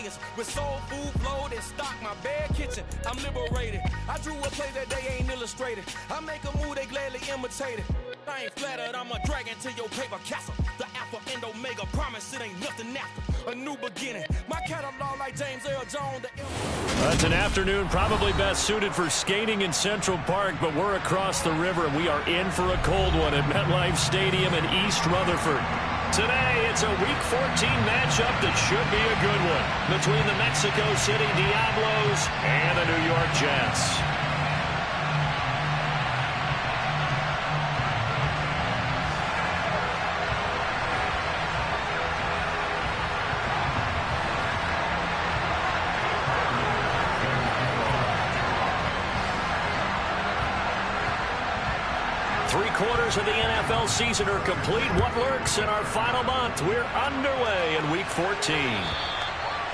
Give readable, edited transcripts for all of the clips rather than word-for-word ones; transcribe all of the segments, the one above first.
millions with soul food flowed and stock my bad kitchen. I'm liberated. I drew a play that they ain't illustrated. I make a move they gladly imitate it. I ain't flattered, I'm a dragon to your paper castle. The Alpha and Omega, promise it ain't nothing after. A new beginning. My catalog like James Earl Jones. It's an afternoon probably best suited for skating in Central Park, but we're across the river and we are in for a cold one at MetLife Stadium in East Rutherford. Today, it's a Week 14 matchup that should be a good one between the Mexico City Diablos and the New York Jets. Three-quarters of the NFL season are complete. What lurks in our final month? We're underway in Week 14.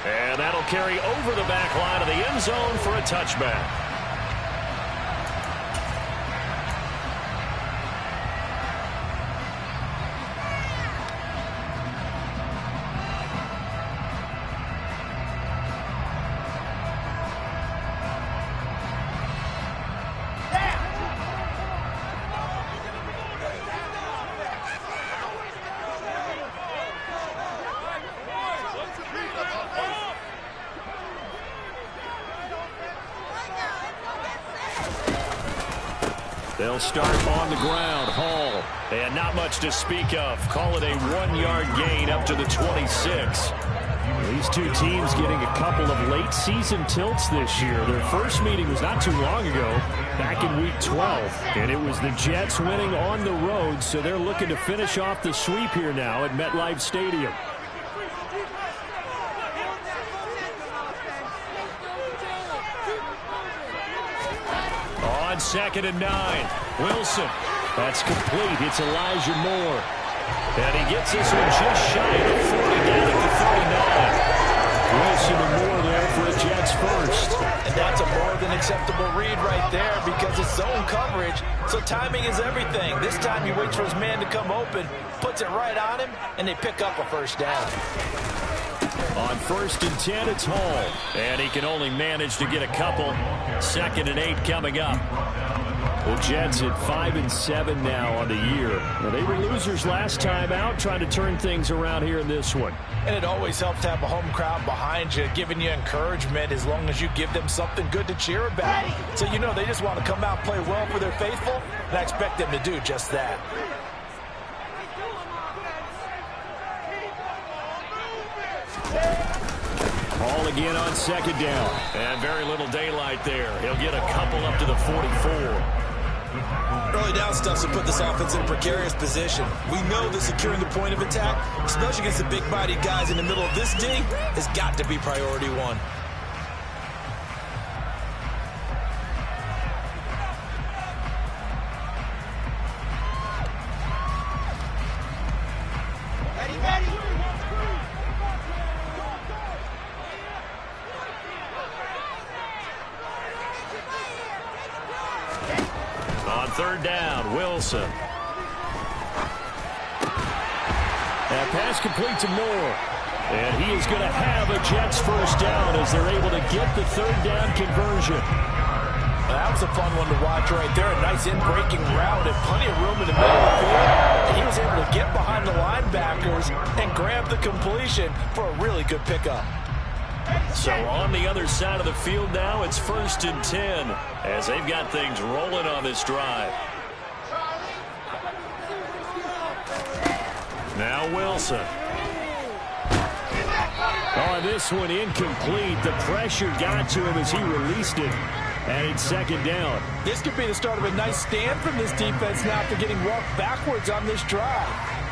And that'll carry over the back line of the end zone for a touchback. They'll start on the ground. Hall. And not much to speak of. Call it a 1-yard gain up to the 26. These two teams getting a couple of late season tilts this year. Their first meeting was not too long ago, back in Week 12. And it was the Jets winning on the road, so they're looking to finish off the sweep here now at MetLife Stadium. On 2nd and 9. Wilson. That's complete. It's Elijah Moore. And he gets this one just shy of the 40, down at the 49. Wilson and Moore there for a Jets first. And that's a more than acceptable read right there because it's zone coverage, so timing is everything. This time he waits for his man to come open, puts it right on him, and they pick up a first down. On 1st and 10, it's Hall. And he can only manage to get a couple. 2nd and 8 coming up. The Jets at 5-7 now on the year. Now, they were losers last time out, trying to turn things around here in this one. And it always helps to have a home crowd behind you, giving you encouragement as long as you give them something good to cheer about. So you know they just want to come out and play well for their faithful, and I expect them to do just that. Ball again on 2nd down. And very little daylight there. He'll get a couple up to the 44. Early down stuffs will put this offense in a precarious position. We know that securing the point of attack, especially against the big-bodied guys in the middle of this D, has got to be priority one. On 3rd down, Wilson. That pass complete to Moore. And he is going to have a Jets first down as they're able to get the 3rd down conversion. That was a fun one to watch right there. A nice in-breaking route and plenty of room in the middle of the field. And he was able to get behind the linebackers and grab the completion for a really good pickup. So on the other side of the field now, it's 1st and 10 as they've got things rolling on this drive. Now Wilson. Oh, this one incomplete. The pressure got to him as he released it. And it's 2nd down. This could be the start of a nice stand from this defense now after getting walked backwards on this drive.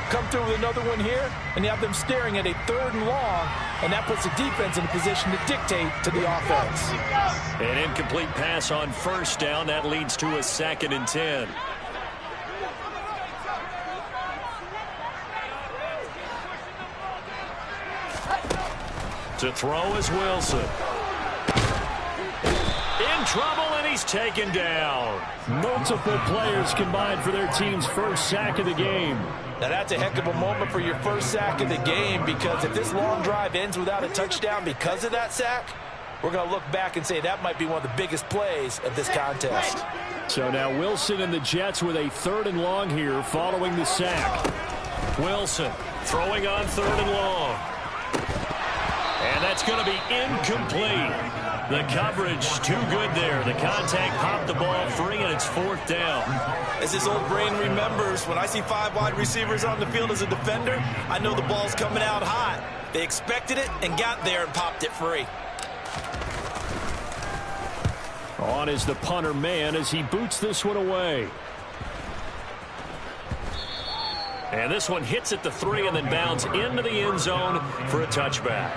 Come through with another one here, and you have them staring at a 3rd and long, and that puts the defense in a position to dictate to the offense. An incomplete pass on 1st down. That leads to a 2nd and 10. To throw is Wilson. In trouble, and he he's taken down. Multiple players combined for their team's first sack of the game. Now that's a heck of a moment for your first sack of the game, because if this long drive ends without a touchdown because of that sack, we're going to look back and say that might be one of the biggest plays of this contest. So now Wilson and the Jets with a 3rd and long here following the sack. Wilson throwing on 3rd and long. And that's going to be incomplete. The coverage too good there. The contact popped the ball free, and it's 4th down. As his old brain remembers, when I see 5 wide receivers on the field as a defender, I know the ball's coming out hot. They expected it and got there and popped it free. On is the punter man as he boots this one away. And this one hits at the 3 and then bounds into the end zone for a touchback.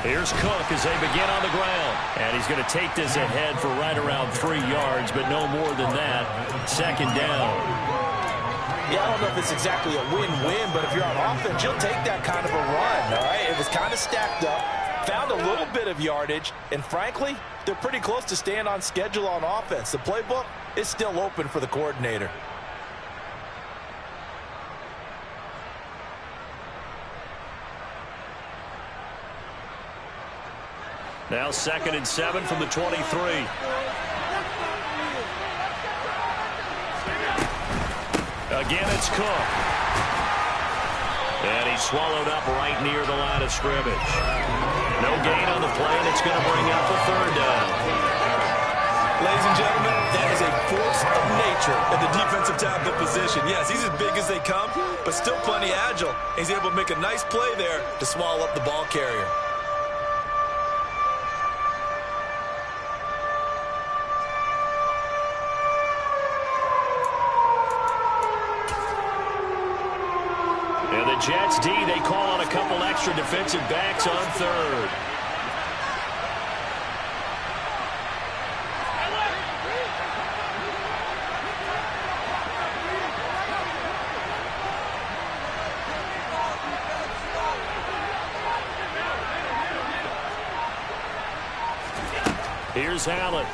Here's Cook as they begin on the ground. And he's going to take this ahead for right around 3 yards, but no more than that. 2nd down. Yeah, I don't know if it's exactly a win-win, but if you're on offense, you'll take that kind of a run, all right? It was kind of stacked up, found a little bit of yardage, and frankly, they're pretty close to staying on schedule on offense. The playbook is still open for the coordinator. Now 2nd and 7 from the 23. Again, it's Cook. And he's swallowed up right near the line of scrimmage. No gain on the play, and it's going to bring up a 3rd down. Ladies and gentlemen, that is a force of nature at the defensive tackle position. Yes, he's as big as they come, but still plenty agile. He's able to make a nice play there to swallow up the ball carrier. Jets D, they call on a couple extra defensive backs on 3rd. Here's Allen.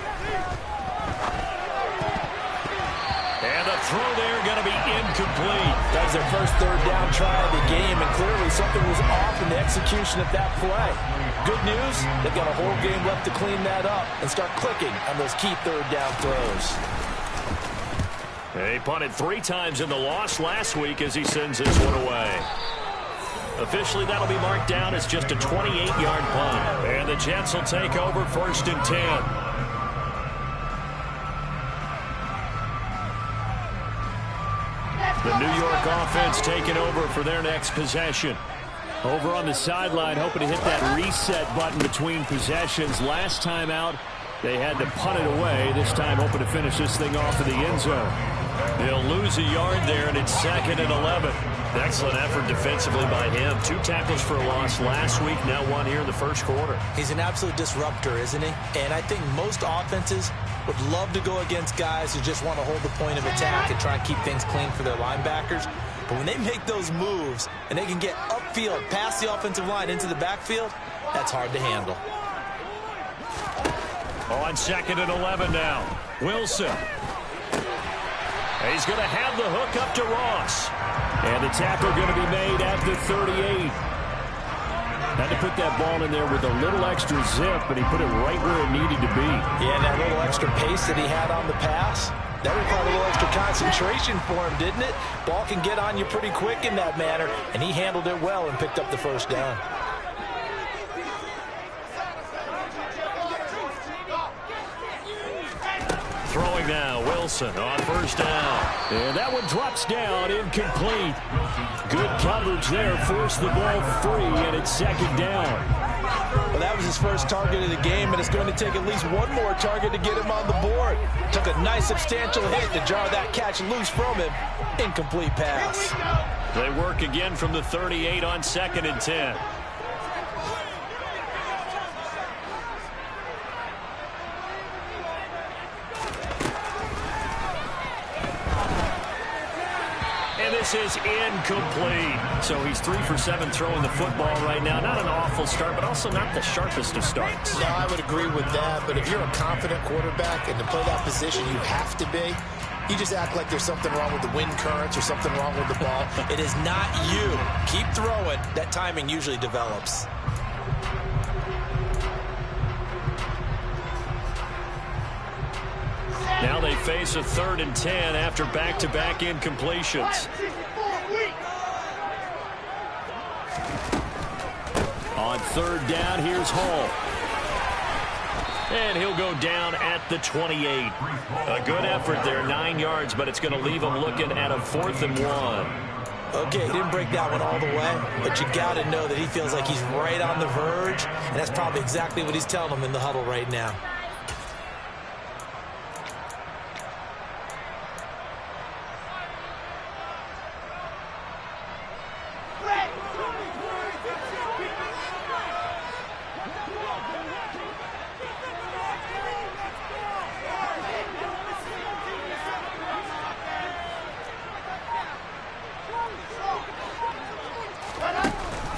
And a throw there going to be incomplete. That was their first 3rd down try of the game, and clearly something was off in the execution of that play. Good news, they've got a whole game left to clean that up and start clicking on those key 3rd down throws. He punted 3 times in the loss last week as he sends this one away. Officially, that'll be marked down as just a 28-yard punt. And the Jets will take over 1st and 10. The New York offense taking over for their next possession. Over on the sideline, hoping to hit that reset button between possessions. Last time out, they had to punt it away. This time, hoping to finish this thing off in the end zone. They'll lose a yard there, and it's 2nd and 11. Excellent effort defensively by him. 2 tackles for a loss last week, now 1 here in the first quarter. He's an absolute disruptor, isn't he? And I think most offenses would love to go against guys who just want to hold the point of attack and try and keep things clean for their linebackers. But when they make those moves and they can get upfield past the offensive line into the backfield, that's hard to handle. On 2nd and 11 now. Wilson. He's going to have the hook up to Ross. And the tackle going to be made at the 38. Had to put that ball in there with a little extra zip, but he put it right where it needed to be. Yeah, and that little extra pace that he had on the pass, that required a little extra concentration for him, didn't it? Ball can get on you pretty quick in that manner, and he handled it well and picked up the 1st down. Throwing now, Wilson on 1st down. And that one drops down, incomplete. Good coverage there, forced the ball free, and it's 2nd down. Well, that was a his first target of the game, and it's going to take at least one more target to get him on the board. Took a nice substantial hit to jar that catch loose from him. Incomplete pass. They work again from the 38 on 2nd and 10. And this is incomplete. So he's 3 for 7 throwing the football right now. Not an awful start, but also not the sharpest of starts. No, I would agree with that. But if you're a confident quarterback and to play that position, you have to be. You just act like there's something wrong with the wind currents or something wrong with the ball. It is not you. Keep throwing. That timing usually develops. Now they face a 3rd and 10 after back-to-back incompletions. On 3rd down, here's Hall. And he'll go down at the 28. A good effort there, 9 yards, but it's going to leave him looking at a 4th and 1. Okay, he didn't break that one all the way, but you got to know that he feels like he's right on the verge, and that's probably exactly what he's telling them in the huddle right now.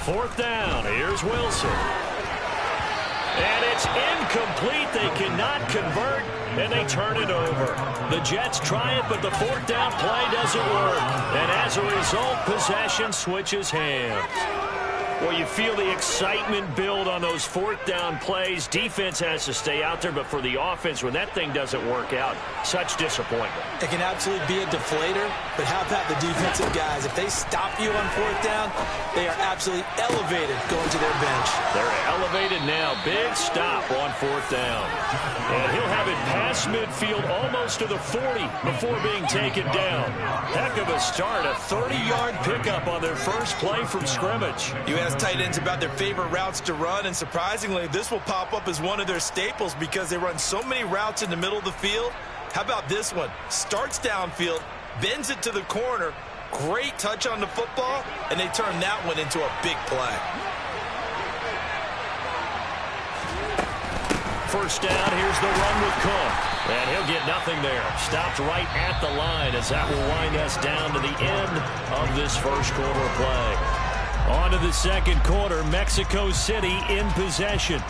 Fourth down, here's Wilson. And it's incomplete. They cannot convert, and they turn it over. The Jets try it, but the 4th down play doesn't work. And as a result, possession switches hands. Well, you feel the excitement build on those 4th down plays. Defense has to stay out there, but for the offense, when that thing doesn't work out, such disappointment. It can absolutely be a deflator, but how about the defensive guys? If they stop you on 4th down, they are absolutely elevated going to their bench. They're elevated now. Big stop on 4th down. And he'll have it past midfield almost to the 40 before being taken down. Heck of a start, a 30-yard pickup on their first play from scrimmage. You ask tight ends about their favorite routes to run, and surprisingly, this will pop up as one of their staples because they run so many routes in the middle of the field. How about this one? Starts downfield, bends it to the corner, great touch on the football, and they turn that one into a big play. First down, here's the run with Cook. And he'll get nothing there. Stopped right at the line as that will wind us down to the end of this first quarter play. On to the second quarter, Mexico City in possession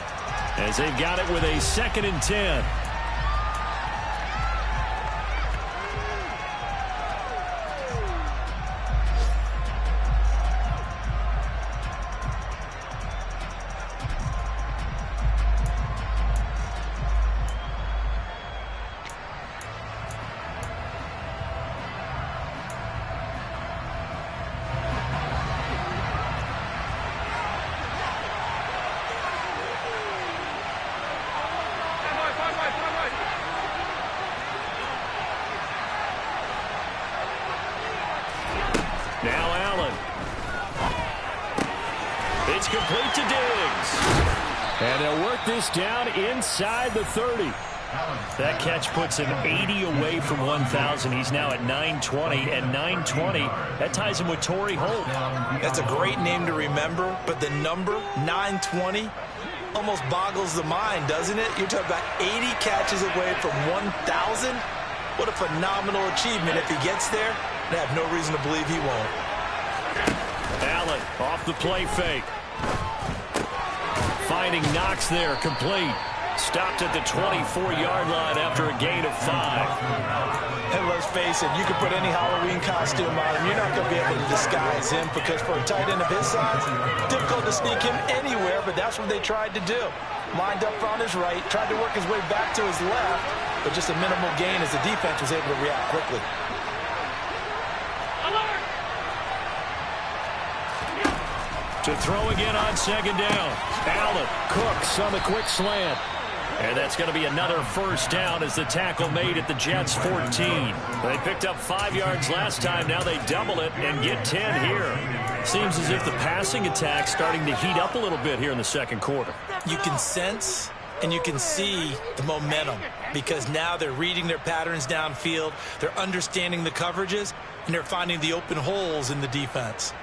as they've got it with a 2nd and 10. Now Allen. It's complete to Diggs. And they'll work this down inside the 30. That catch puts him 80 away from 1,000. He's now at 920, and 920, that ties him with Torrey Holt. That's a great name to remember, but the number, 920, almost boggles the mind, doesn't it? You're talking about 80 catches away from 1,000. What a phenomenal achievement. If he gets there, I have no reason to believe he won't. Allen off the play fake. Finding Knox there, complete. Stopped at the 24-yard line after a gain of 5. And let's face it, you can put any Halloween costume on him. You're not going to be able to disguise him because for a tight end of his size, difficult to sneak him anywhere, but that's what they tried to do. Lined up on his right, tried to work his way back to his left, but just a minimal gain as the defense was able to react quickly. To throw again on 2nd down. Allen, Cooks on the quick slant. And that's going to be another first down as the tackle made at the Jets' 14. They picked up 5 yards last time. Now they double it and get 10 here. Seems as if the passing attack's starting to heat up a little bit here in the second quarter. You can sense and you can see the momentum because now they're reading their patterns downfield. They're understanding the coverages, and they're finding the open holes in the defense.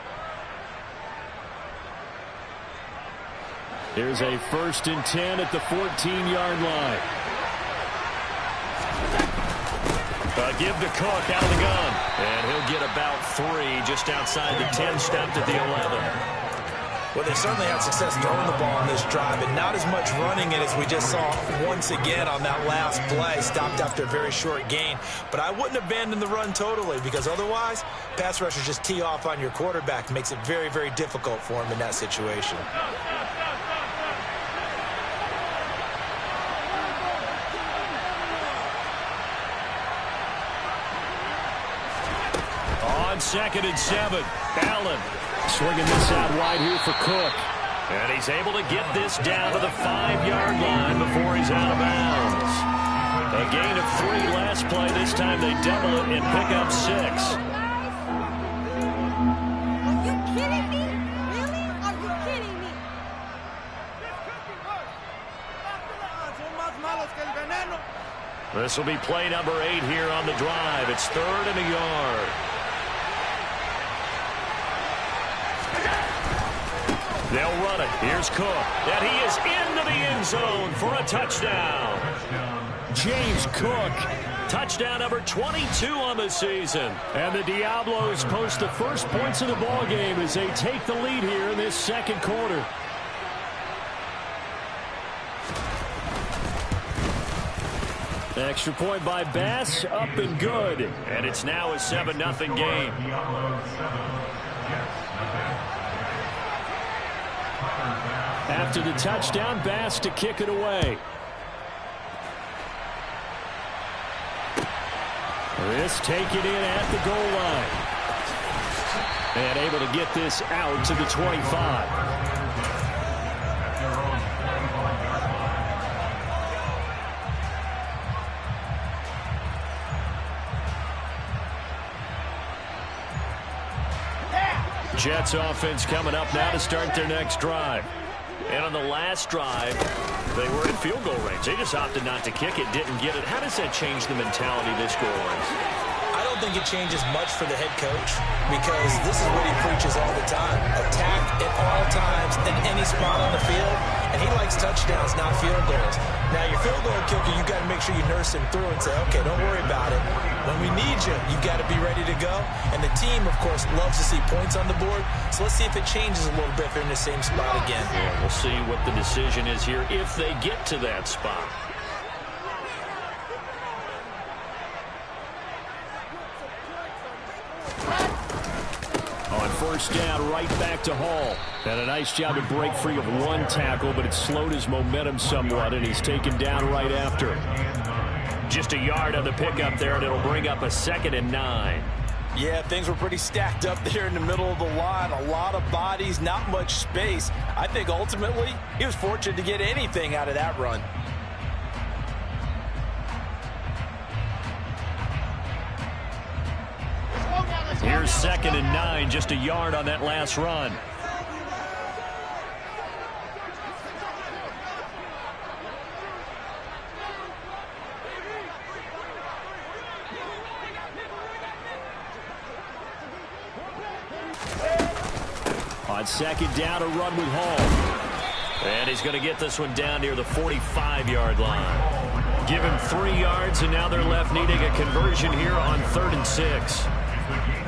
Here's a 1st and 10 at the 14-yard line. Give to Cook out of the gun. And he'll get about 3 just outside the 10, stopped at the 11. Well, they certainly had success throwing the ball on this drive, and not as much running it as we just saw once again on that last play. Stopped after a very short gain. But I wouldn't abandon the run totally because otherwise, pass rushers just tee off on your quarterback. It makes it very, very difficult for him in that situation. On 2nd and 7, Allen swinging this out wide here for Cook. And he's able to get this down to the 5-yard line before he's out of bounds. A gain of 3 last play. This time they double it and pick up 6. Are you kidding me? Really? Are you kidding me? This will be play number 8 here on the drive. It's 3rd and a yard. They'll run it. Here's Cook. And he is into the end zone for a touchdown. James Cook, touchdown number 22 on the season. And the Diablos post the first points of the ball game as they take the lead here in this second quarter. Extra point by Bass, up and good. And it's now a 7-0 game. After the touchdown, Bass to kick it away. This taken in at the goal line. And able to get this out to the 25. Jets offense coming up now to start their next drive. And on the last drive, they were in field goal range. They just opted not to kick it, didn't get it. How does that change the mentality this goal line? I don't think it changes much for the head coach because this is what he preaches all the time. Attack at all times in any spot on the field, and he likes touchdowns, not field goals. Now, your field goal kicker, you got to make sure you nurse him through and say, okay, don't worry about it. When we need you, you got to be ready to go. And the team, of course, loves to see points on the board. So let's see if it changes a little bit if they're in the same spot again. Yeah, we'll see what the decision is here if they get to that spot. On first down, right back to Hall. And a nice job to break free of 1 tackle, but it slowed his momentum somewhat, and he's taken down right after. Just a yard on the pickup there, and it'll bring up a 2nd and 9. Yeah, things were pretty stacked up there in the middle of the line. A lot of bodies, not much space. I think ultimately he was fortunate to get anything out of that run. Here's 2nd and 9, just a yard on that last run. On 2nd down, a run with Hall. And he's going to get this one down near the 45-yard line. Give him 3 yards, and now they're left needing a conversion here on 3rd and 6.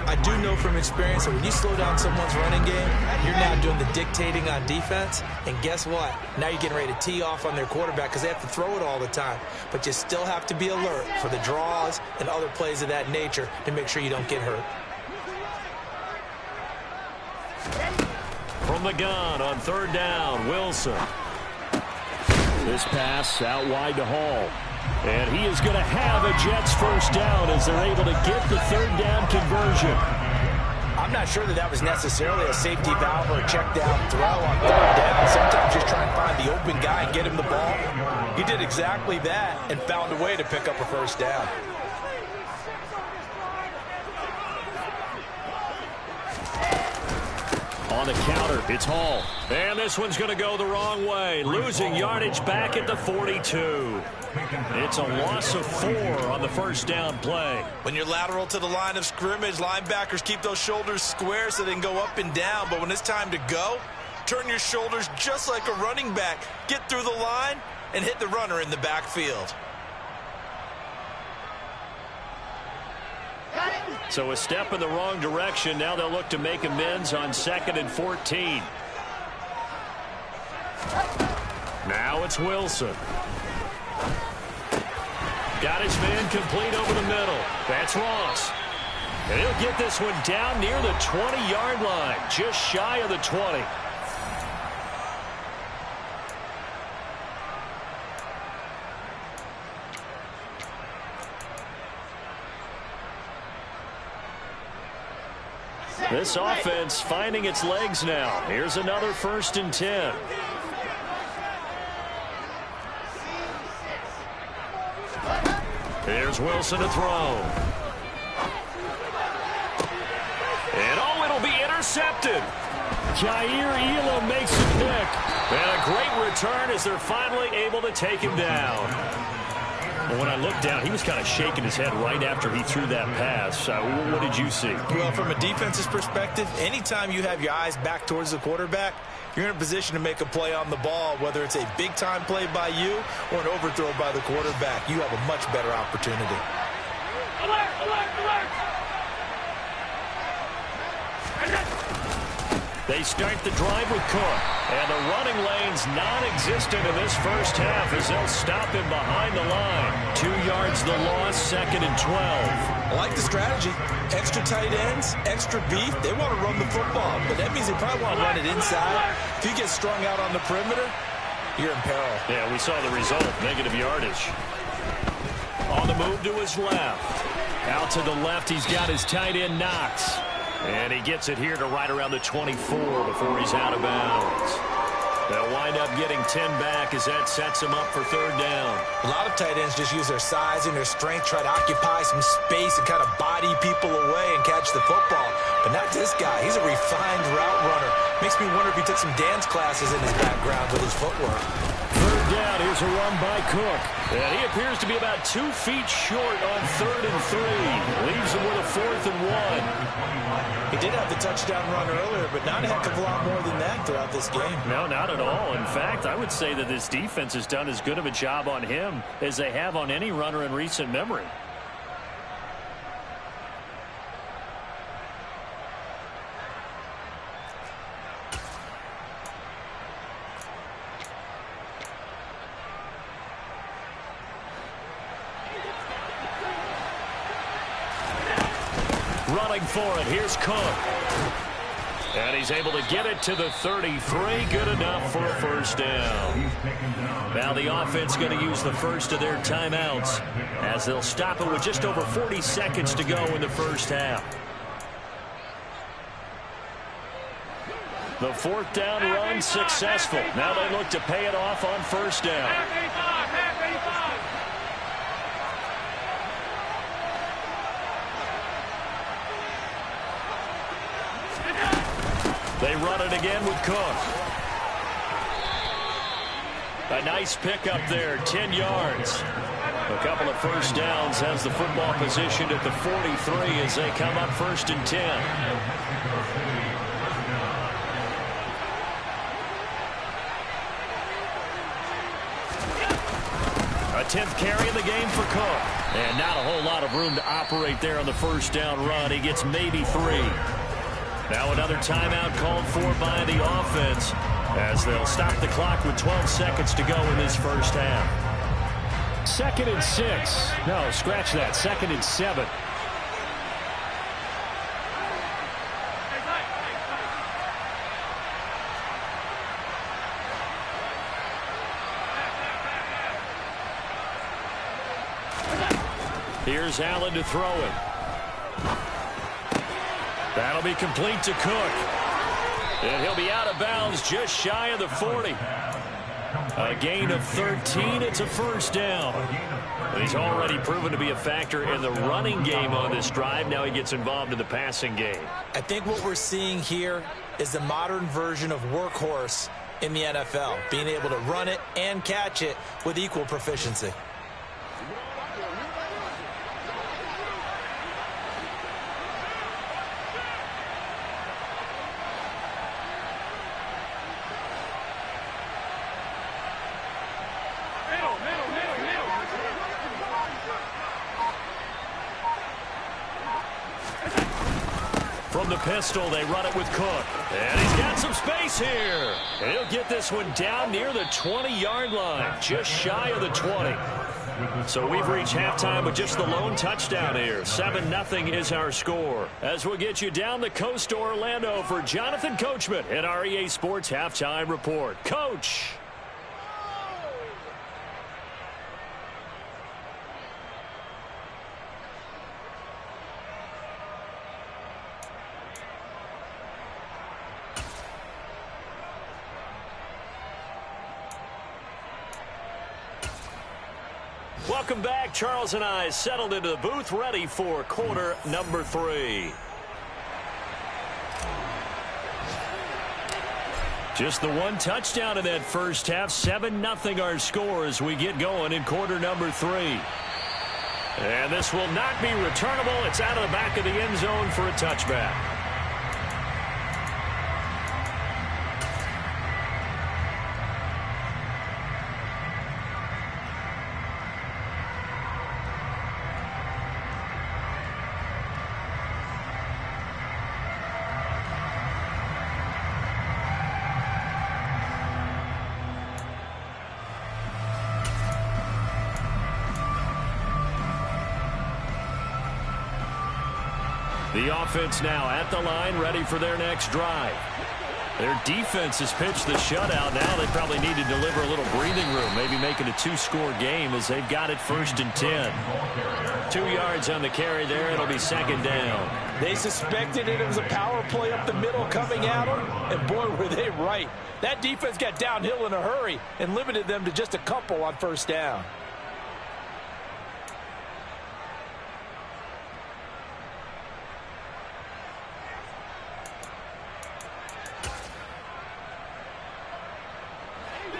I do know from experience that when you slow down someone's running game, you're now doing the dictating on defense. And guess what? Now you're getting ready to tee off on their quarterback because they have to throw it all the time. But you still have to be alert for the draws and other plays of that nature to make sure you don't get hurt. From the gun on 3rd down, Wilson. This pass out wide to Hall. And he is going to have a Jets first down as they're able to get the 3rd down conversion. I'm not sure that was necessarily a safety valve or a check down throw on third down. Sometimes just try and find the open guy and get him the ball. He did exactly that and found a way to pick up a first down. On the counter, it's Hall. And this one's going to go the wrong way. Losing yardage back at the 42. It's a loss of 4 on the first down play. When you're lateral to the line of scrimmage, linebackers keep those shoulders square so they can go up and down. But when it's time to go, turn your shoulders just like a running back. Get through the line and hit the runner in the backfield. So a step in the wrong direction. Now they'll look to make amends on 2nd and 14. Now it's Wilson. Got his man complete over the middle. That's Ross. And he'll get this one down near the 20-yard line, just shy of the 20. This offense finding its legs now. Here's another 1st and 10. Here's Wilson to throw. And oh, it'll be intercepted. Jair Elam makes a pick. And a great return as they're finally able to take him down. When I looked down, he was kind of shaking his head right after he threw that pass. What did you see? Well, from a defense's perspective, anytime you have your eyes back towards the quarterback, you're in a position to make a play on the ball, whether it's a big-time play by you or an overthrow by the quarterback. You have a much better opportunity. Alert, alert, alert! They start the drive with Cook. And the running lane's non-existent in this first half as they'll stop him behind the line. 2 yards the loss, 2nd and 12. I like the strategy. Extra tight ends, extra beef. They want to run the football, but that means they probably want to run it inside. If you get strung out on the perimeter, you're in peril. Yeah, we saw the result, negative yardage. On the move to his left. Out to the left, he's got his tight end Knox. And he gets it here to right around the 24 before he's out of bounds. They'll wind up getting 10 back as that sets him up for 3rd down. A lot of tight ends just use their size and their strength, try to occupy some space and kind of body people away and catch the football. But not this guy. He's a refined route runner. Makes me wonder if he took some dance classes in his background with his footwork. 3rd down. Here's a run by Cook. And he appears to be about 2 feet short on 3rd and 3. Leaves him with a 4th and 1. He did have the touchdown run earlier, but not a heck of a lot more than that throughout this game. No, not at all. In fact, I would say that this defense has done as good of a job on him as they have on any runner in recent memory. Running for it, here's Cook. And he's able to get it to the 33. Good enough for a 1st down. Now the offense going to use the first of their timeouts as they'll stop it with just over 40 seconds to go in the first half. The 4th down run successful. Now they look to pay it off on 1st down. They run it again with Cook. A nice pickup there, 10 yards. A couple of 1st downs has the football positioned at the 43 as they come up 1st and 10. A 10th carry in the game for Cook. And not a whole lot of room to operate there on the 1st down run. He gets maybe 3. Now another timeout called for by the offense as they'll stop the clock with 12 seconds to go in this first half. 2nd and 6. No, scratch that. 2nd and 7. Here's Allen to throw it. That'll be complete to Cook. And he'll be out of bounds just shy of the 40. A gain of 13. It's a first down. He's already proven to be a factor in the running game on this drive. Now he gets involved in the passing game. I think what we're seeing here is the modern version of workhorse in the NFL, being able to run it and catch it with equal proficiency. From the pistol, they run it with Cook. And he's got some space here. And he'll get this one down near the 20-yard line, just shy of the 20. So we've reached halftime with just the lone touchdown here. 7-0 is our score. As we'll get you down the coast to Orlando for Jonathan Coachman at our EA Sports Halftime Report. Coach. Welcome back. Charles and I settled into the booth, ready for quarter number 3. Just the one touchdown in that first half. 7-0 our score as we get going in quarter number 3. And this will not be returnable. It's out of the back of the end zone for a touchback. The offense now at the line, ready for their next drive. Their defense has pitched the shutout. Now they probably need to deliver a little breathing room, maybe make it a 2-score game as they've got it 1st and 10. 2 yards on the carry there. It'll be second down. They suspected it was a power play up the middle coming at them, and boy, were they right. That defense got downhill in a hurry and limited them to just a couple on first down.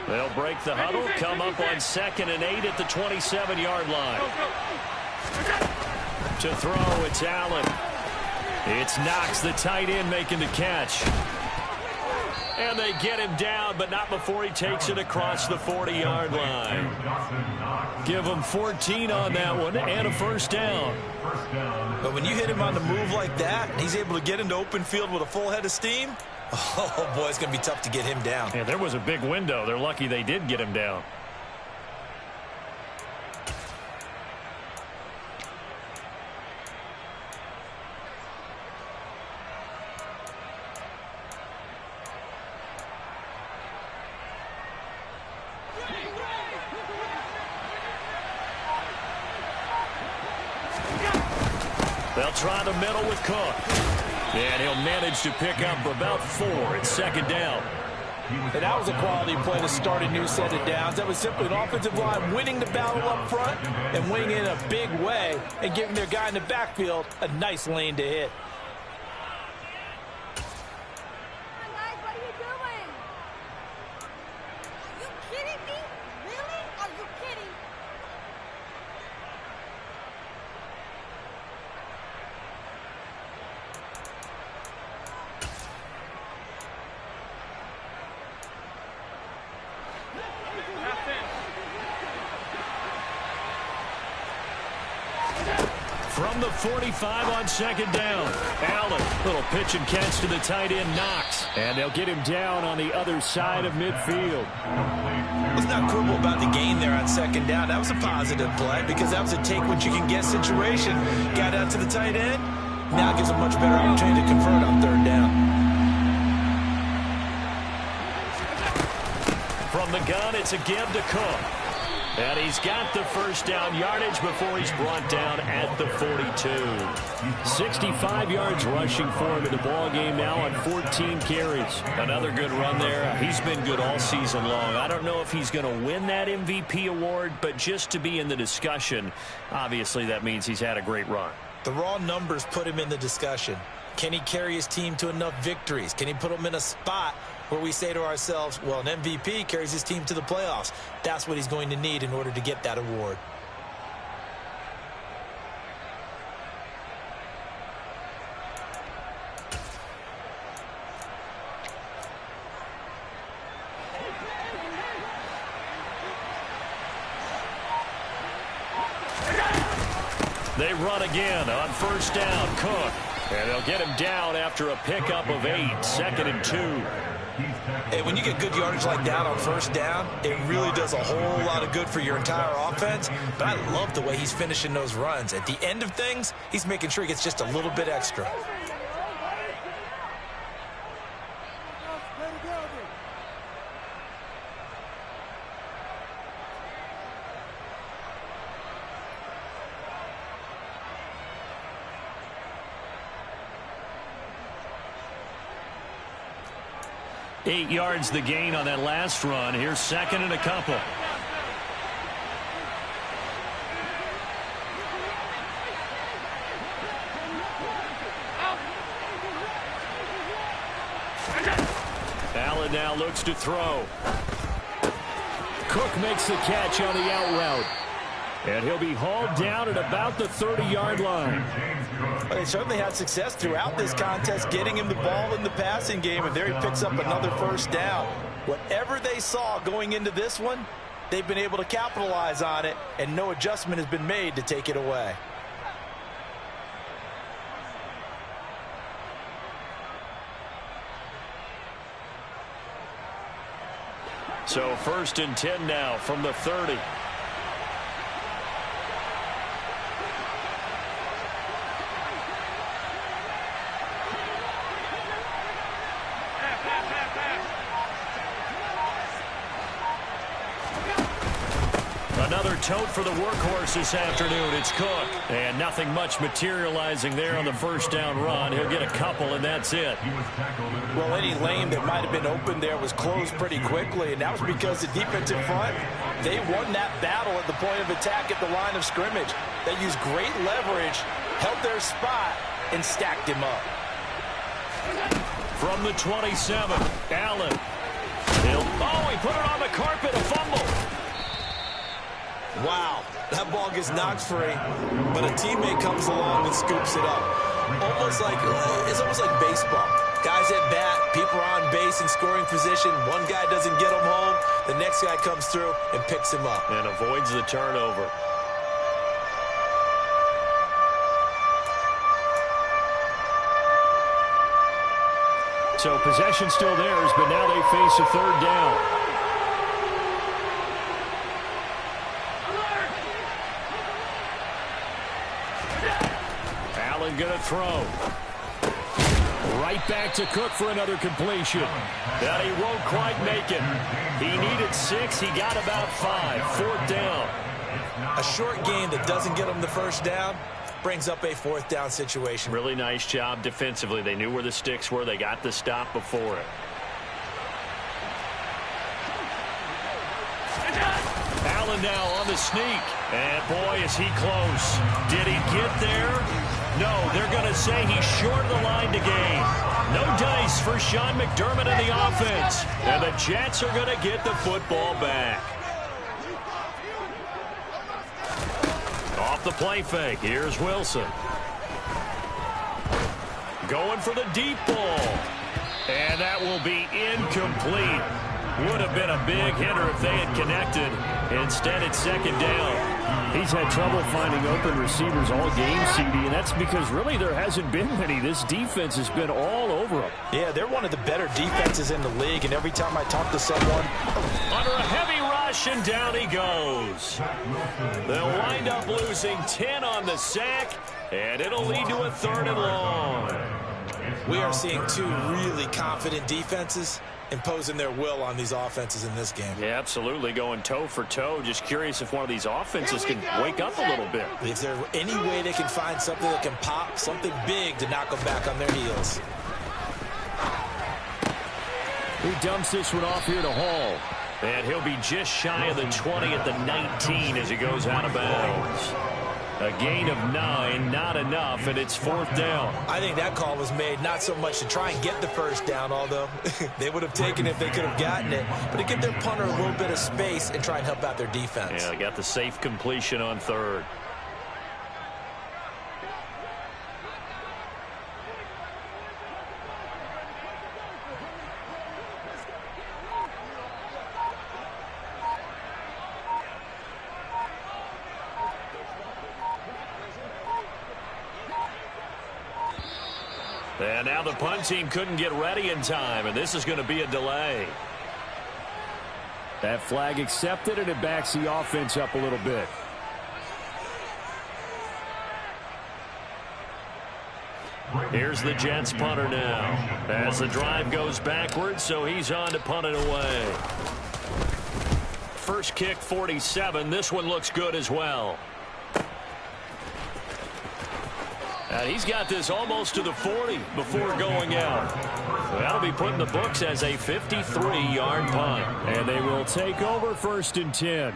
They'll break the huddle, come up on 2nd and 8 at the 27-yard line. To throw, it's Allen. It's Knox, the tight end, making the catch. And they get him down, but not before he takes it across the 40-yard line. Give him 14 on that one and a first down. But when you hit him on the move like that, and he's able to get into open field with a full head of steam, oh, boy, it's going to be tough to get him down. Yeah, there was a big window. They're lucky they did get him down. They'll try the middle with Cook. And he'll manage to pick up about 4. It's second down. And that was a quality play to start a new set of downs. That was simply an offensive line winning the battle up front and winning in a big way and giving their guy in the backfield a nice lane to hit. Guys, what are you doing? Are you kidding me? Really? Are you kidding? From the 45 on second down. Allen, little pitch and catch to the tight end, Knox. And they'll get him down on the other side of midfield. Let's not quibble about the gain there on second down. That was a positive play because that was a take-what-you-can-get situation. Got out to the tight end. Now gives a much better opportunity to convert on third down. From the gun, it's a give to Cook. And he's got the first down yardage before he's brought down at the 42. 65 yards rushing for him in the ball game now on 14 carries. Another good run there. He's been good all season long. I don't know if he's going to win that MVP award, but just to be in the discussion, obviously that means he's had a great run. The raw numbers put him in the discussion. Can he carry his team to enough victories? Can he put them in a spot where we say to ourselves, well, an MVP carries his team to the playoffs? That's what he's going to need in order to get that award. They run again on first down. Cook. And they'll get him down after a pickup of 8. 2nd and 2. Hey, when you get good yardage like that on first down, it really does a whole lot of good for your entire offense. But I love the way he's finishing those runs. At the end of things, he's making sure he gets just a little bit extra. Eight yards the gain on that last run. Here's 2nd and a couple. Allen now looks to throw. Cook makes the catch on the out route. And he'll be hauled down at about the 30-yard line. Well, they certainly had success throughout this contest getting him the ball in the passing game, and there he picks up another first down. Whatever they saw going into this one, they've been able to capitalize on it, and no adjustment has been made to take it away. So 1st and 10 now from the 30. Another tote for the workhorse this afternoon. It's Cook. And nothing much materializing there on the first down run. He'll get a couple, and that's it. Well, any lane that might have been open there was closed pretty quickly, and that was because the defensive front, they won that battle at the point of attack at the line of scrimmage. They used great leverage, held their spot, and stacked him up. From the 27, Allen. He put it on the carpet, a fumble. Wow, that ball gets knocked free, but a teammate comes along and scoops it up. It's almost like baseball. Guys at bat, people are on base in scoring position. One guy doesn't get him home. The next guy comes through and picks him up. And avoids the turnover. So possession still theirs, but now they face a 3rd down. Going to throw. Right back to Cook for another completion. But he won't quite make it. He needed 6. He got about 5. 4th down. A short gain that doesn't get him the first down brings up a 4th down situation. Really nice job defensively. They knew where the sticks were. They got the stop before it. Allen now on the sneak. And boy, is he close. Did he get there? No, they're going to say he's short of the line to gain. No dice for Sean McDermott in the offense. And the Jets are going to get the football back. Off the play fake, here's Wilson. Going for the deep ball. And that will be incomplete. Would have been a big hitter if they had connected. Instead, it's 2nd down. He's had trouble finding open receivers all game, CD, and that's because really there hasn't been many. This defense has been all over them. Yeah, they're one of the better defenses in the league, and every time I talk to someone... Under a heavy rush, and down he goes. They'll wind up losing 10 on the sack, and it'll lead to a 3rd and long. We are seeing two really confident defenses, imposing their will on these offenses in this game. Yeah, absolutely, going toe for toe. Just curious if one of these offenses can wake up a little bit. Is there any way they can find something that can pop, something big to knock them back on their heels? He dumps this one off here to Hall. And he'll be just shy of the 20 at the 19 as he goes out of bounds. A gain of 9, not enough, and it's 4th down. I think that call was made not so much to try and get the first down, although they would have taken it if they could have gotten it, but to give their punter a little bit of space and try and help out their defense. Yeah, they got the safe completion on 3rd. And now the punt team couldn't get ready in time, and this is going to be a delay. That flag accepted, and it backs the offense up a little bit. Here's the Jets punter now. As the drive goes backwards, so he's on to punt it away. First kick, 47. This one looks good as well. And he's got this almost to the 40 before going out. That'll be put in the books as a 53-yard punt. And they will take over 1st and 10.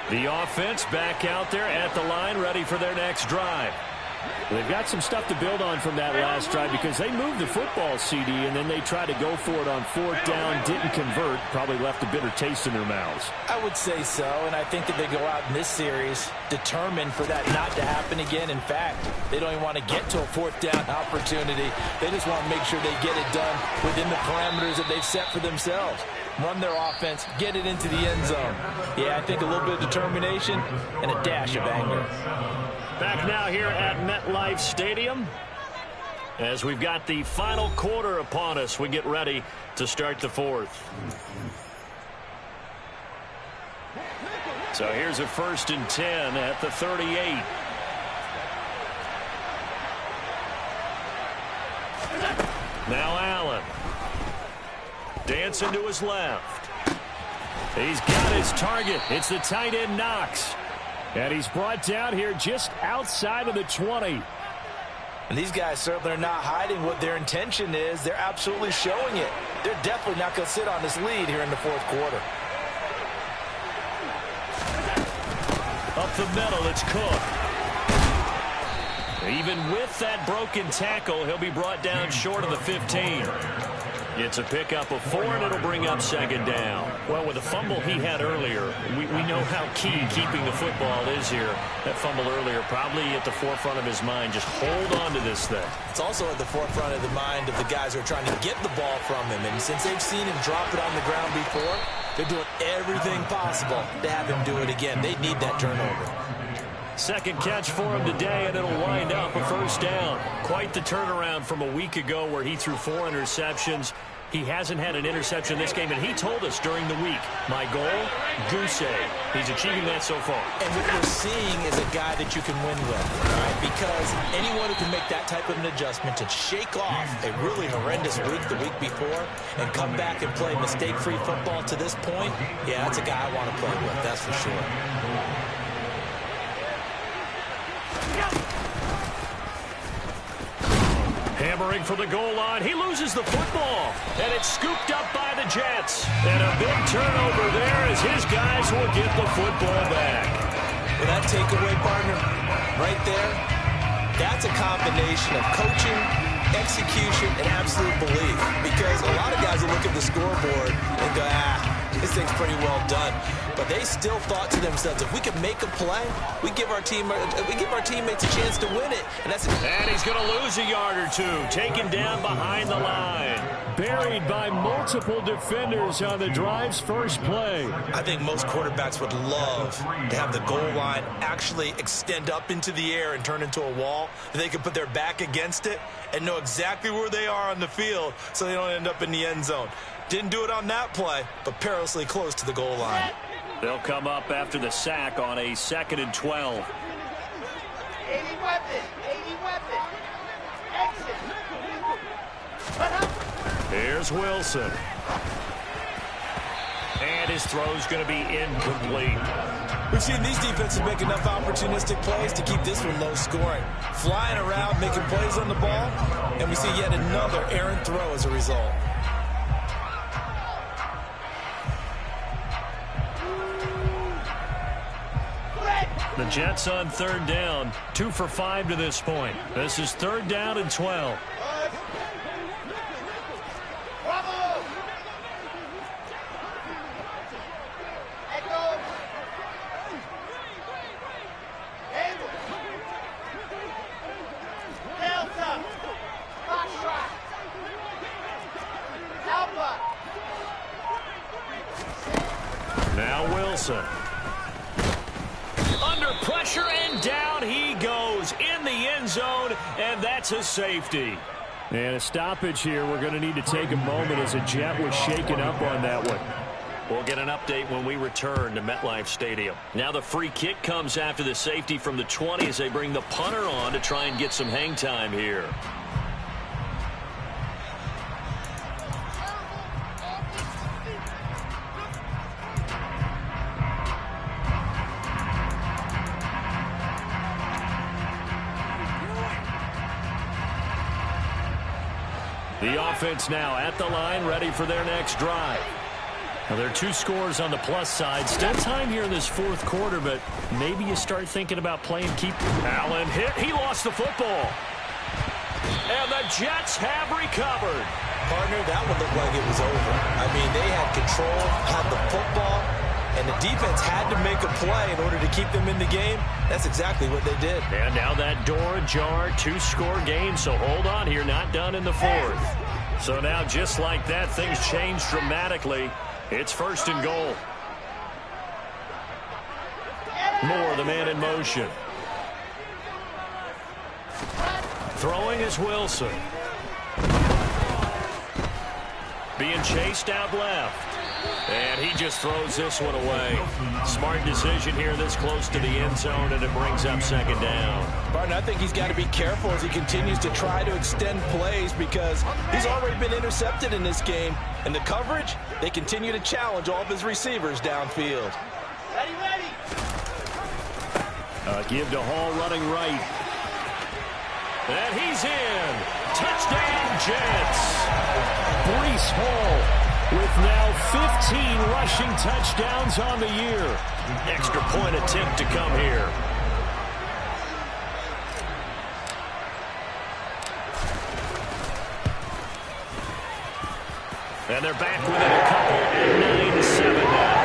The offense back out there at the line, ready for their next drive. They've got some stuff to build on from that last drive because they moved the football, CD, and then they tried to go for it on 4th down, didn't convert, probably left a bitter taste in their mouths. I would say so, and I think that they go out in this series determined for that not to happen again. In fact, they don't even want to get to a 4th down opportunity. They just want to make sure they get it done within the parameters that they've set for themselves. Run their offense, get it into the end zone. Yeah, I think a little bit of determination and a dash of anger. Back now here at MetLife Stadium. As we've got the final quarter upon us, we get ready to start the 4th. So here's a 1st and 10 at the 38. Now Allen. Dancing to his left. He's got his target. It's the tight end Knox. And he's brought down here just outside of the 20. And these guys certainly are not hiding what their intention is. They're absolutely showing it. They're definitely not going to sit on this lead here in the 4th quarter. Up the middle, it's Cook. Even with that broken tackle, he'll be brought down short of the 15. It's a pickup of 4, and it'll bring up 2nd down. Well, with the fumble he had earlier, we know how key keeping the football is here. That fumble earlier probably at the forefront of his mind. Just hold on to this thing. It's also at the forefront of the mind of the guys who are trying to get the ball from him. And since they've seen him drop it on the ground before, they're doing everything possible to have him do it again. They need that turnover. Second catch for him today, and it'll wind up a 1st down. Quite the turnaround from a week ago where he threw 4 interceptions. He hasn't had an interception this game, and he told us during the week, my goal, goose egg. He's achieving that so far. And what we're seeing is a guy that you can win with, right? Because anyone who can make that type of an adjustment to shake off a really horrendous week the week before and come back and play mistake-free football to this point, yeah, that's a guy I want to play with, that's for sure. Hammering for the goal line. He loses the football. And it's scooped up by the Jets. And a big turnover there as his guys will get the football back. Well, that takeaway, partner, right there, that's a combination of coaching, execution, and absolute belief. Because a lot of guys will look at the scoreboard and go, this thing's pretty well done. But they still thought to themselves, if we can make a play, we give our teammates a chance to win it. And he's going to lose a yard or two, taken down behind the line. Buried by multiple defenders on the drive's first play. I think most quarterbacks would love to have the goal line actually extend up into the air and turn into a wall. They can put their back against it and know exactly where they are on the field so they don't end up in the end zone. Didn't do it on that play, but perilously close to the goal line. They'll come up after the sack on a 2nd and 12. 80 weapon. Exit. Here's Wilson. And his throw's going to be incomplete. We've seen these defenses make enough opportunistic plays to keep this one low scoring. Flying around, making plays on the ball, and we see yet another errant throw as a result. The Jets on 3rd down, 2 for 5 to this point. This is 3rd down and 12. Now Wilson. Under pressure, and down he goes in the end zone, and that's a safety. And a stoppage here. We're going to need to take a moment as a Jet was shaken up on that one. We'll get an update when we return to MetLife Stadium. Now the free kick comes after the safety from the 20 as they bring the punter on to try and get some hang time here. The offense now at the line, ready for their next drive. Now, there are 2 scores on the plus side. Still time here in this 4th quarter, but maybe you start thinking about playing keep. Allen hit. He lost the football. And the Jets have recovered. Partner, that one looked like it was over. I mean, they had control, had the football, and the defense had to make a play in order to keep them in the game. That's exactly what they did. And now that door ajar, 2-score game, so hold on here, not done in the 4th. So now just like that, things change dramatically. It's 1st and goal. Moore, the man in motion. Throwing is Wilson. Being chased out left. And he just throws this one away. Smart decision here this close to the end zone, and it brings up 2nd down. Barton, I think he's got to be careful as he continues to try to extend plays because he's already been intercepted in this game. And the coverage, they continue to challenge all of his receivers downfield. Ready. Give to Hall running right. And he's in. Touchdown, Jets. Breece Hall with now 15 rushing touchdowns on the year. Extra point attempt to come here. And they're back within a couple at 9-7 now.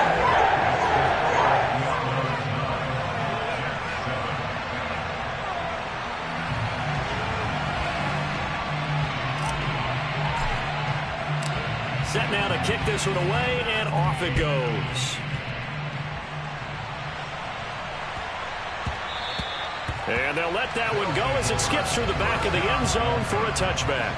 Set now to kick this one away, and off it goes. And they'll let that one go as it skips through the back of the end zone for a touchback.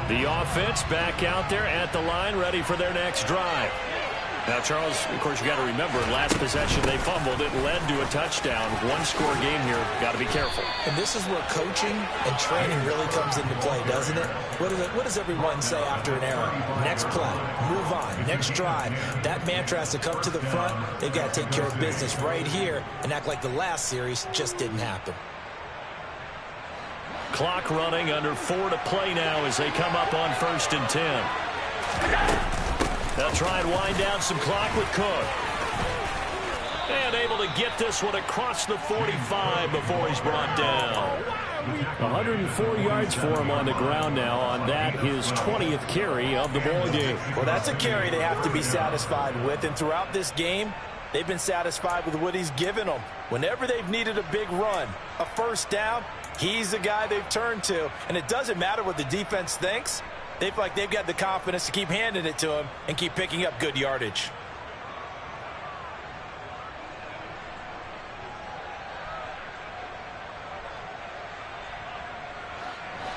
The offense back out there at the line, ready for their next drive. Now, Charles, of course, you got to remember, last possession they fumbled. It led to a touchdown. 1-score game here. Got to be careful. And this is where coaching and training really comes into play, doesn't it? What does everyone say after an error? Next play, move on, next drive. That mantra has to come to the front. They've got to take care of business right here and act like the last series just didn't happen. Clock running, under 4 to play now as they come up on 1st and 10. They'll try and wind down some clock with Cook. And able to get this one across the 45 before he's brought down. 104 yards for him on the ground now on that, his 20th carry of the ball game. Well, that's a carry they have to be satisfied with, and throughout this game, they've been satisfied with what he's given them. Whenever they've needed a big run, a first down, he's the guy they've turned to. And it doesn't matter what the defense thinks. They feel like they've got the confidence to keep handing it to him and keep picking up good yardage.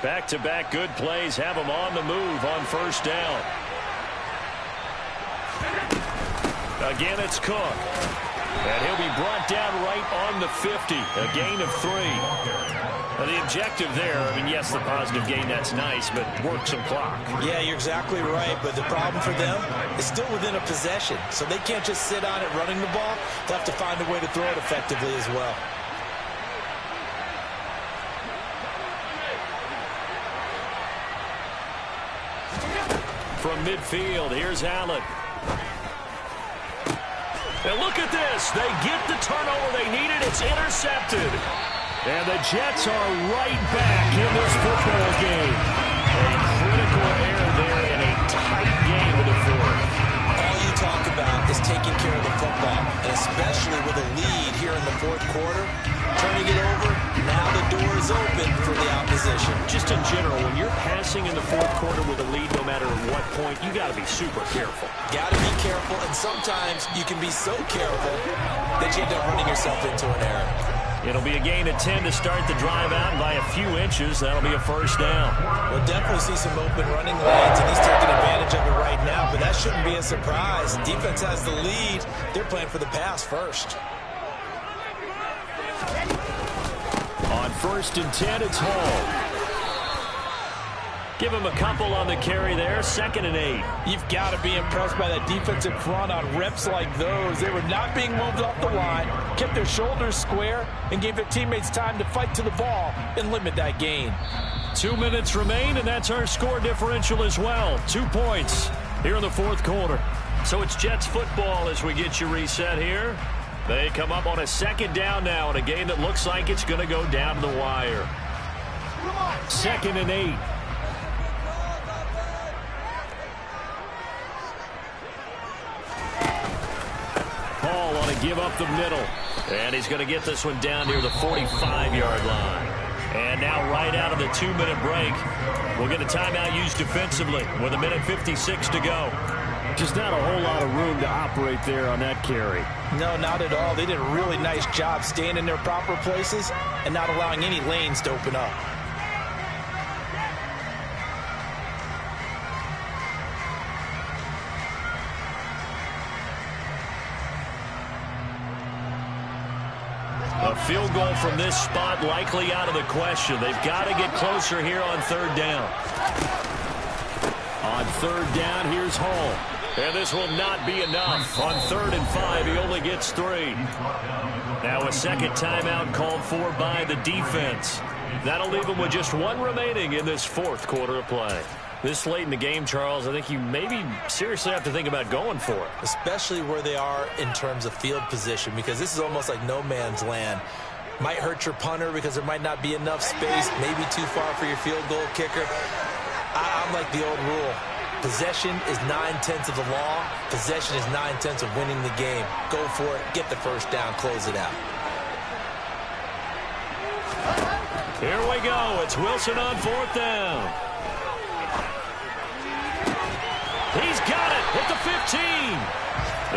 Back-to-back good plays have him on the move on first down. Again, it's Cook. And he'll be brought down right on the 50. A gain of 3. Now, the objective there, I mean, yes, the positive gain, that's nice, but work some clock. Yeah, you're exactly right, but the problem for them is still within a possession. So they can't just sit on it running the ball. They'll have to find a way to throw it effectively as well. From midfield, here's Allen. And look at this. They get the turnover they needed. It's intercepted. And the Jets are right back in this football game. A critical error there in a tight game in the fourth. All you talk about is taking care of the football, and especially with a lead here in the fourth quarter. Turning it over, now the door is open for the opposition. Just in general, when you're passing in the fourth quarter with a lead, no matter at what point, you got to be super careful. Got to be careful, and sometimes you can be so careful that you end up running yourself into an error. It'll be a gain of 10 to start the drive out, and by a few inches, that'll be a first down. We'll definitely see some open running lanes, and he's taking advantage of it right now, but that shouldn't be a surprise. Defense has the lead. They're playing for the pass first. On first and 10, it's Hall. Give him a couple on the carry there. 2nd and 8. You've got to be impressed by that defensive front on reps like those. They were not being moved off the line, kept their shoulders square, and gave their teammates time to fight to the ball and limit that gain. 2 minutes remain, and that's our score differential as well. 2 points here in the fourth quarter. So it's Jets football as we get you reset here. They come up on a 2nd down now in a game that looks like it's going to go down to the wire. 2nd and 8. Hall on to give up the middle. And he's going to get this one down near the 45-yard line. And now right out of the 2-minute break, we'll get a timeout used defensively with 1:56 to go. Just not a whole lot of room to operate there on that carry. No, not at all. They did a really nice job staying in their proper places and not allowing any lanes to open up. A field goal from this spot likely out of the question. They've got to get closer here on 3rd down. On 3rd down, here's Hall. And this will not be enough. On 3rd and 5, he only gets 3. Now a second timeout called for by the defense. That'll leave him with just 1 remaining in this fourth quarter of play. This late in the game, Charles, I think you maybe seriously have to think about going for it. Especially where they are in terms of field position, because this is almost like no man's land. Might hurt your punter because there might not be enough space, maybe too far for your field goal kicker. I'm like the old rule. Possession is 9/10 of the law. Possession is 9/10 of winning the game. Go for it. Get the first down. Close it out. Here we go. It's Wilson on 4th down. He's got it at the 15.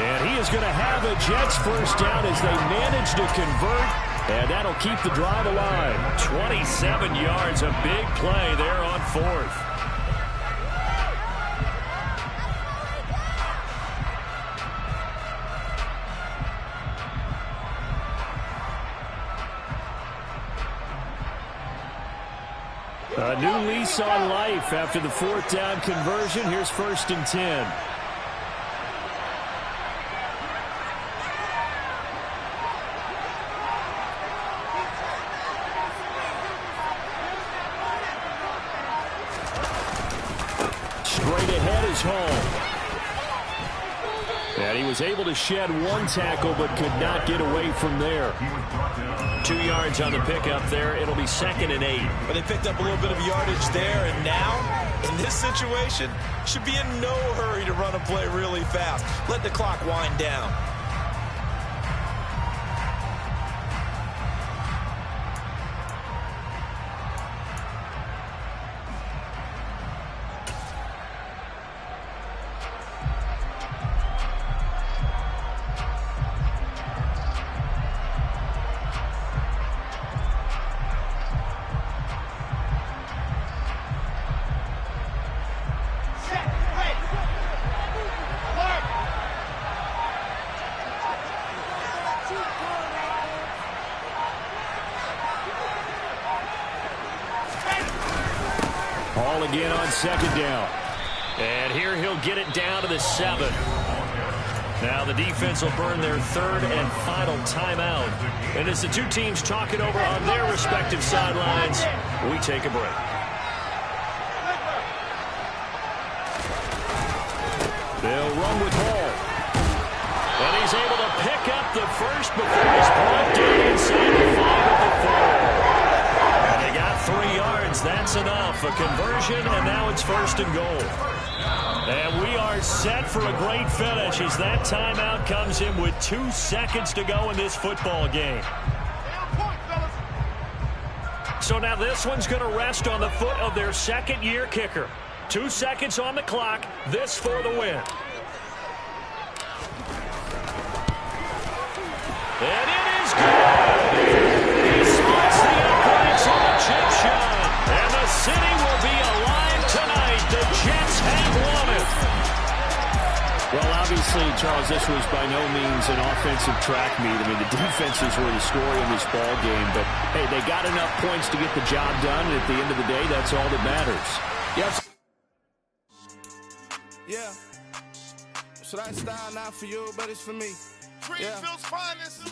And he is going to have a Jets first down as they manage to convert. And that'll keep the drive alive. 27 yards, a big play there on 4th. A new lease on life after the 4th down conversion. Here's 1st and 10. Straight ahead is Hall. And he was able to shed one tackle but could not get away from there. 2 yards on the pickup there. It'll be 2nd and 8. But they picked up a little bit of yardage there, and now, in this situation, should be in no hurry to run a play really fast. Let the clock wind down. Ball again on 2nd down. And here he'll get it down to the 7. Now the defense will burn their 3rd and final timeout. And as the two teams talk it over on their respective sidelines, we take a break. They'll run with Hall. And he's able to pick up the first before he's brought down inside the 5 of the 4. And they got 3 yards. That's enough. A conversion, and now it's 1st and goal. And we are set for a great finish as that timeout comes in with 2 seconds to go in this football game. So now this one's going to rest on the foot of their 2nd-year kicker. 2 seconds on the clock. This for the win. And it is good. He splits the uprights on the chip shot. And the city will be alive tonight. The Jets have won it. Well, obviously, Charles, this was by no means an offensive track meet. I mean, the defenses were the story in this ball game. But, hey, they got enough points to get the job done. And at the end of the day, that's all that matters. Yes. Yeah. Should I style not for you, but it's for me? Greenfield's finest.